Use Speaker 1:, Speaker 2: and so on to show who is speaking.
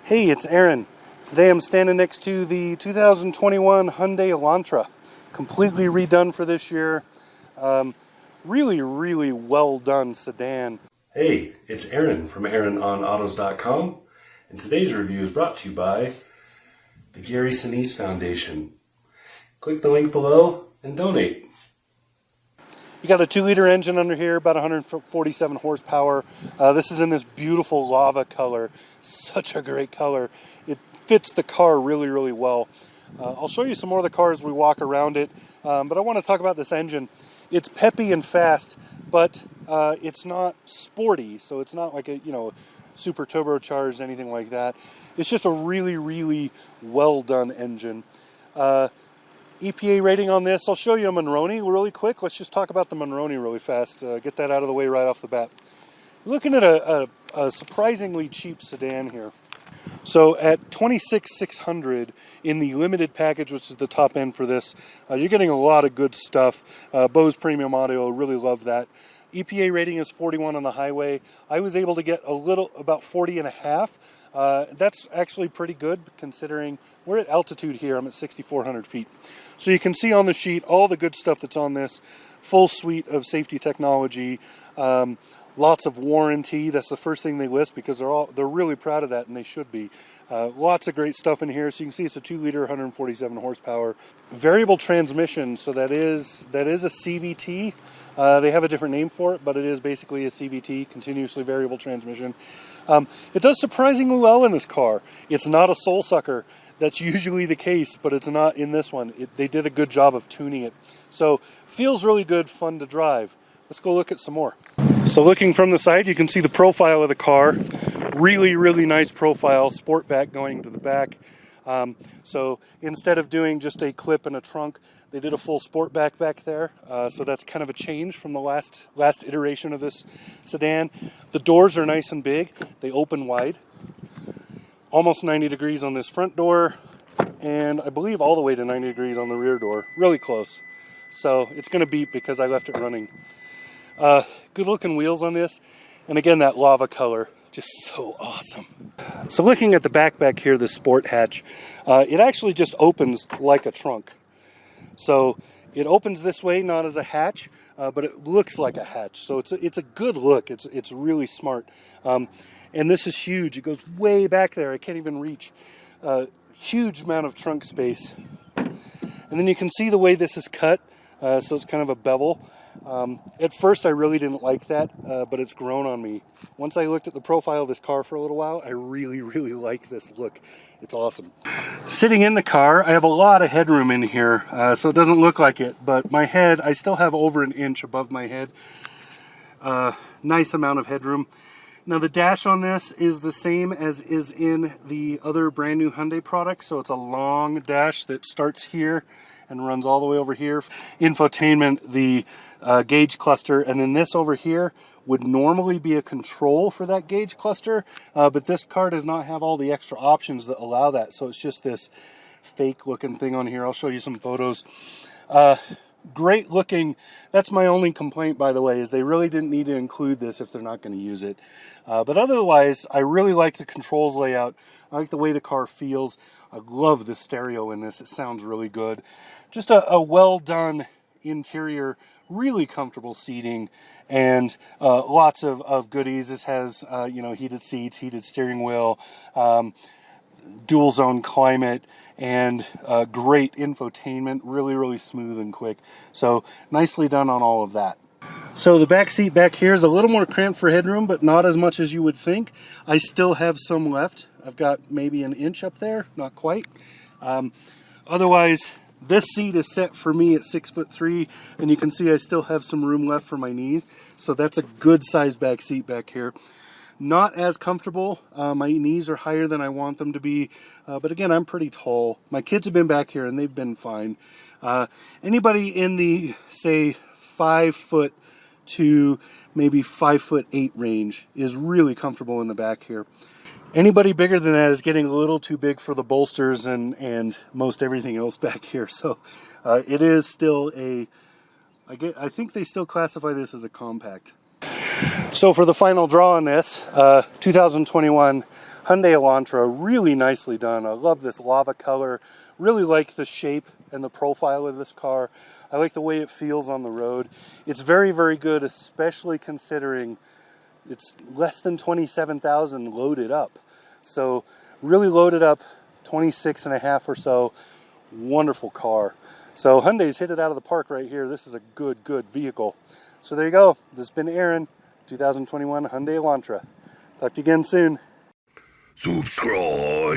Speaker 1: Hey, it's Aaron. Today I'm standing next to the 2021 Hyundai Elantra. Completely redone for this year. Really well done sedan.
Speaker 2: Hey, it's Aaron from AaronOnAutos.com, and today's review is brought to you by the Gary Sinise Foundation. Click the link below and donate.
Speaker 1: You got a 2-liter engine under here, about 147 horsepower. This is in this beautiful lava color. Such a great color. It fits the car really well. I'll show you some more of the cars as we walk around it, but I want to talk about this engine. It's peppy and fast, but it's not sporty, so it's not like a super turbocharged, anything like that. It's just a really well done engine. EPA rating on this, I'll show you a Monroney really quick. Let's just talk about the Monroney really fast, get that out of the way right off the bat. We're looking at a surprisingly cheap sedan here. So at $26,600 in the limited package, which is the top end for this, you're getting a lot of good stuff. Bose Premium Audio, really love that. EPA rating is 41 on the highway. I was able to get about 40 and a half. That's actually pretty good considering we're at altitude here. I'm at 6,400 feet. So you can see on the sheet all the good stuff that's on this. Full suite of safety technology. Lots of warranty. That's the first thing they list because they're really proud of that, and they should be. Lots of great stuff in here. So you can see it's a 2-liter, 147 horsepower. Variable transmission, so that is a CVT. They have a different name for it, but it is basically a CVT, continuously variable transmission. It does surprisingly well in this car. It's not a soul sucker. That's usually the case, but it's not in this one. They did a good job of tuning it. So feels really good, fun to drive. Let's go look at some more. So looking from the side, you can see the profile of the car. Really nice profile, sport back going to the back. So instead of doing just a clip and a trunk, they did a full sport back there. So that's kind of a change from the last iteration of this sedan. The doors are nice and big. They open wide. Almost 90 degrees on this front door, and I believe all the way to 90 degrees on the rear door. Really close. So it's going to beep because I left it running. Good looking wheels on this, and again that lava color, just so awesome. So looking at the back here, the sport hatch, it actually just opens like a trunk. So it opens this way, not as a hatch, but it looks like a hatch. So it's a good look. It's really smart. And this is huge. It goes way back there. I can't even reach. Huge amount of trunk space. And then you can see the way this is cut. So it's kind of a bevel. At first I really didn't like that, but it's grown on me. Once I looked at the profile of this car for a little while, I really like this look. It's awesome. Sitting in the car, I have a lot of headroom in here, so it doesn't look like it, but my head, I still have over an inch above my head. Nice amount of headroom. Now the dash on this is the same as is in the other brand new Hyundai products, so it's a long dash that starts here and runs all the way over here. Infotainment, the gauge cluster, and then this over here would normally be a control for that gauge cluster, but this car does not have all the extra options that allow that, so it's just this fake looking thing on here. I'll show you some photos. Great looking. That's my only complaint, by the way, is they really didn't need to include this if they're not going to use it. But otherwise, I really like the controls layout. I like the way the car feels. I love the stereo in this. It sounds really good. Just a well done interior, really comfortable seating, and lots of goodies. This has heated seats, heated steering wheel, dual zone climate, and great infotainment. Really smooth and quick. So nicely done on all of that. So the back seat back here is a little more cramped for headroom, but not as much as you would think. I still have some left. I've got maybe an inch up there, not quite. Otherwise, this seat is set for me at 6'3", and you can see I still have some room left for my knees. So that's a good sized back seat back here. Not as comfortable. My knees are higher than I want them to be, but again, I'm pretty tall. My kids have been back here and they've been fine. Anybody in the, say, 5 foot to maybe 5'8" range is really comfortable in the back here. Anybody bigger than that is getting a little too big for the bolsters and most everything else back here. So it is still I think they still classify this as a compact. So for the final draw on this, 2021 Hyundai Elantra, really nicely done. I love this lava color. Really like the shape and the profile of this car. I like the way it feels on the road. It's very, very good, especially considering it's less than 27,000 loaded up. So really loaded up, 26 and a half or so. Wonderful car. So Hyundai's hit it out of the park right here. This is a good, good vehicle. So there you go. This has been Aaron, 2021 Hyundai Elantra. Talk to you again soon.
Speaker 3: Subscribe.